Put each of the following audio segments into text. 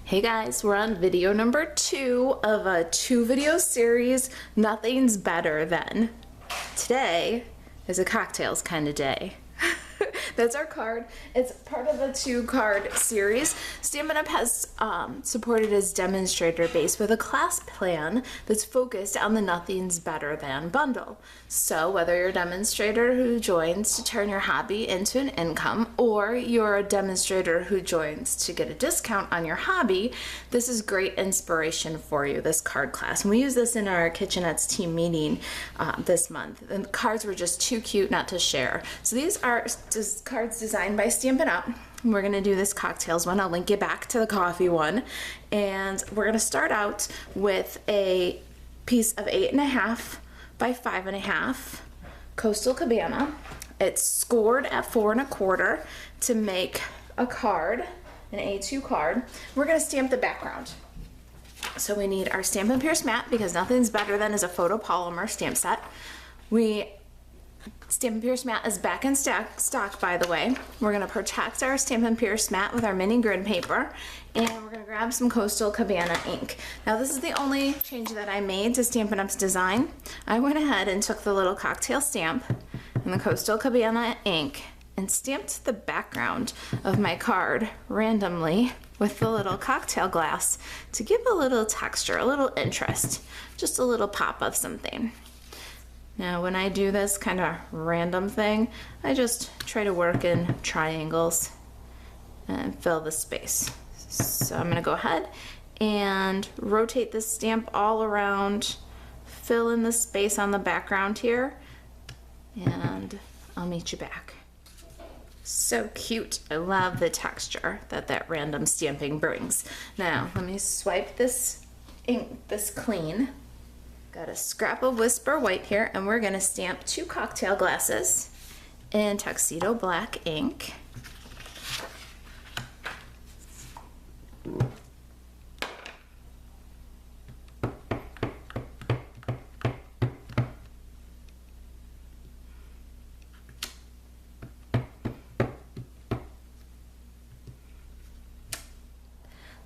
Hey guys, we're on video number 2 of a 2-video series, Nothing's Better Than. Today is a cocktails kind of day. That's our card. It's part of the 2-card series. Stampin' Up has supported as demonstrator base with a class plan that's focused on the Nothing's Better Than bundle. So whether you're a demonstrator who joins to turn your hobby into an income, or you're a demonstrator who joins to get a discount on your hobby, this is great inspiration for you, this card class. And we use this in our Kitchenettes team meeting this month. And the cards were just too cute not to share. So these are just cards designed by Stampin' Up. We're gonna do this cocktails one. I'll link you back to the coffee one. And we're gonna start out with a piece of 8.5 by 5.5 Coastal Cabana. It's scored at 4 1/4 to make a card, an A2 card. We're gonna stamp the background. So we need our Stampin' Pierce mat, because Nothing's Better Than is a photopolymer stamp set. Stampin' Pierce mat is back in stock, by the way. We're gonna protect our Stampin' Pierce mat with our mini grid paper, and we're gonna grab some Coastal Cabana ink. Now this is the only change that I made to Stampin' Up's design. I went ahead and took the little cocktail stamp and the Coastal Cabana ink and stamped the background of my card randomly with the little cocktail glass to give a little texture, a little interest, just a little pop of something. Now when I do this kind of random thing, I just try to work in triangles and fill the space. So I'm gonna go ahead and rotate this stamp all around, fill in the space on the background here, and I'll meet you back. So cute. I love the texture that random stamping brings. Now let me swipe this ink, this clean. Got a scrap of Whisper White here, and we're gonna stamp 2 cocktail glasses in Tuxedo Black ink.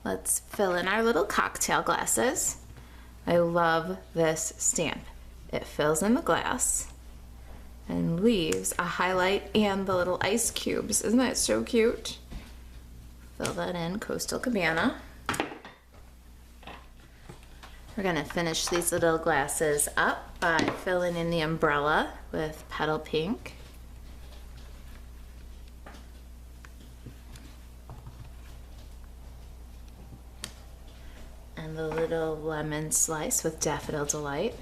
Let's fill in our little cocktail glasses. I love this stamp. It fills in the glass and leaves a highlight and the little ice cubes. Isn't that so cute? Fill that in, Coastal Cabana. We're gonna finish these little glasses up by filling in the umbrella with Petal Pink. And the little lemon slice with Daffodil Delight.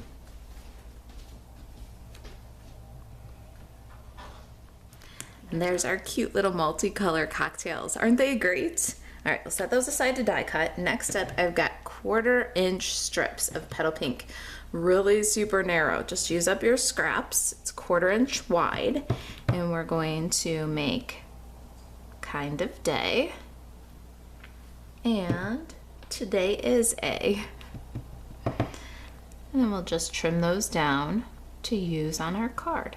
And there's our cute little multicolor cocktails. Aren't they great? All right, we'll set those aside to die cut. Next up, I've got 1/4-inch strips of Petal Pink. Really super narrow. Just use up your scraps. It's 1/4 inch wide. And we're going to make Kind of Day. And Today is A. And then we'll just trim those down to use on our card.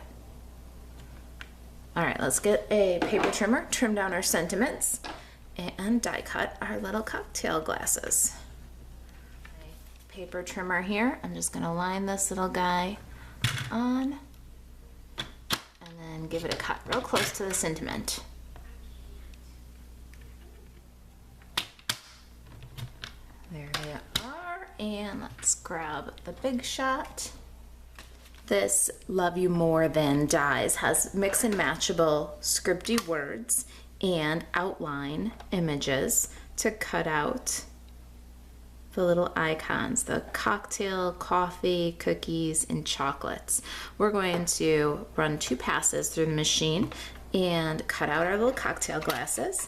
All right, let's get a paper trimmer, trim down our sentiments, and die cut our little cocktail glasses. Paper trimmer here. I'm just gonna line this little guy on and then give it a cut real close to the sentiment. There they are, and let's grab the Big Shot. This Love You More Than dies has mix and matchable scripty words and outline images to cut out the little icons, the cocktail, coffee, cookies, and chocolates. We're going to run 2 passes through the machine and cut out our little cocktail glasses.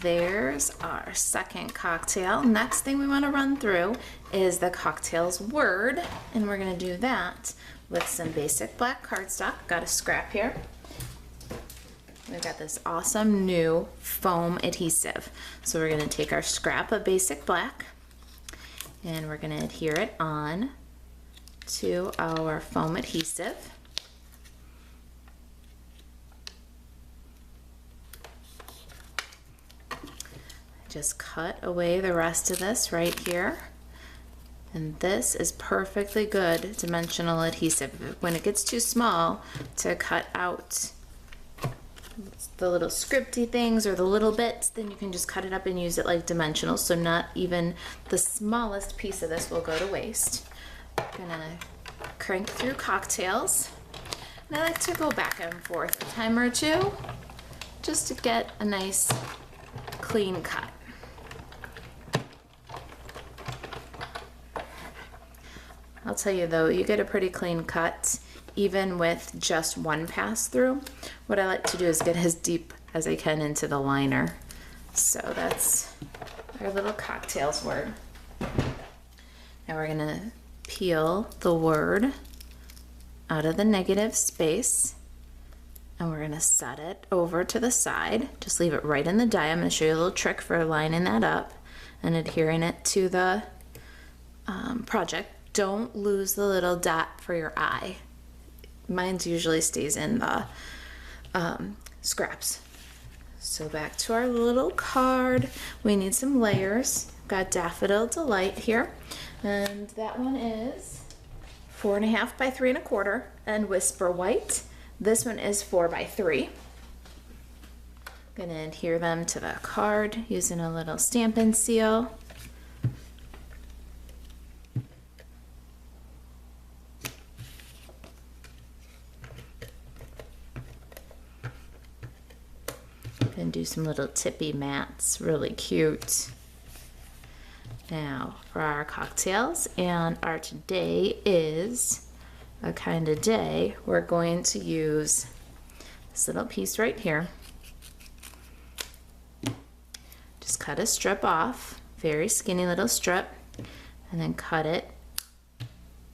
There's our second cocktail. Next thing we want to run through is the cocktail's word, and we're going to do that with some basic black cardstock. Got a scrap here. We've got this awesome new foam adhesive. So we're going to take our scrap of basic black and we're going to adhere it on to our foam adhesive. Just cut away the rest of this right here. And this is perfectly good dimensional adhesive. When it gets too small, to cut out the little scripty things or the little bits, then you can just cut it up and use it like dimensional, so not even the smallest piece of this will go to waste. I'm gonna crank through cocktails, and I like to go back and forth a time or two just to get a nice clean cut. I'll tell you though, you get a pretty clean cut even with just one pass through. What I like to do is get as deep as I can into the liner. So that's our little cocktails word. Now we're gonna peel the word out of the negative space, and we're gonna set it over to the side. Just leave it right in the die. I'm gonna show you a little trick for lining that up and adhering it to the project. Don't lose the little dot for your eye. Mine usually stays in the scraps. So back to our little card. We need some layers. Got Daffodil Delight here, and that one is 4.5 by 3 1/4, and Whisper White. This one is 4 by 3. Gonna adhere them to the card using a little Stampin' Seal. And do some little tippy mats, really cute. Now for our cocktails, and our today is a kind of day, we're going to use this little piece right here. Just cut a strip off, very skinny little strip, and then cut it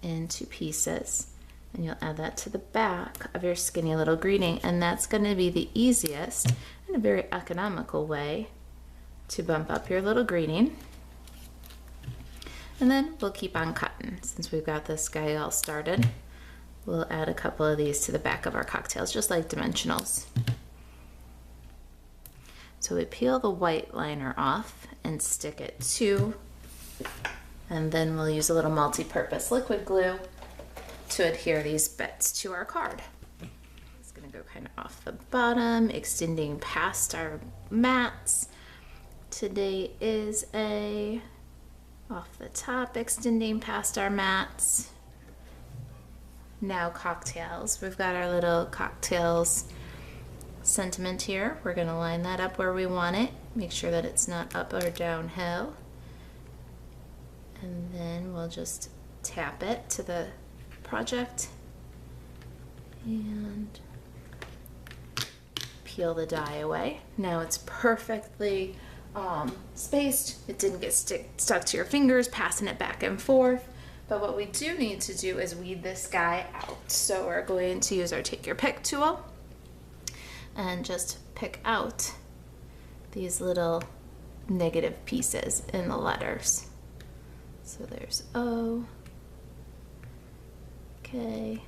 into pieces. And you'll add that to the back of your skinny little greeting, and that's going to be the easiest and a very economical way to bump up your little greeting. And then we'll keep on cutting. Since we've got this guy all started, we'll add a couple of these to the back of our cocktails, just like dimensionals. So we peel the white liner off and stick it to, and then we'll use a little multi-purpose liquid glue to adhere these bits to our card. It's gonna go kind of off the bottom, extending past our mats. Today is a off the top, extending past our mats. Now cocktails. We've got our little cocktails sentiment here. We're gonna line that up where we want it. Make sure that it's not up or downhill. And then we'll just tap it to the project and peel the die away. Now it's perfectly spaced. It didn't get stuck to your fingers, passing it back and forth. But what we do need to do is weed this guy out. So we're going to use our Take Your Pick tool and just pick out these little negative pieces in the letters. So there's O, K,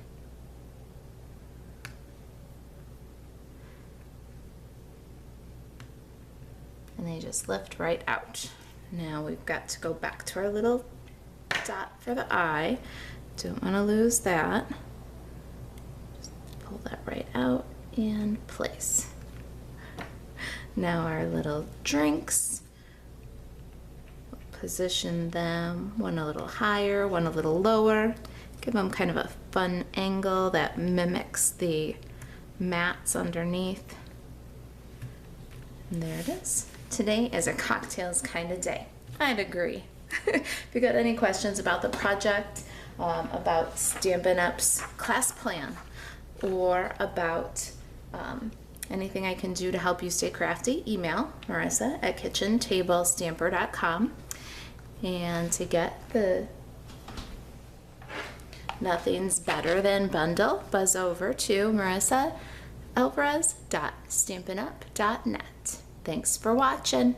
and they just lift right out. Now we've got to go back to our little dot for the eye. Don't want to lose that. Just pull that right out and place. Now our little drinks, position them, one a little higher, one a little lower. Give them kind of a fun angle that mimics the mats underneath. And there it is. Today is a cocktails kind of day. I'd agree. If you got any questions about the project, about Stampin' Up's class plan, or about anything I can do to help you stay crafty, email Marisa at kitchentablestamper.com. And to get the Nothing's Better Than bundle, buzz over to Marisa Alvarez.stampinup.net. Thanks for watching.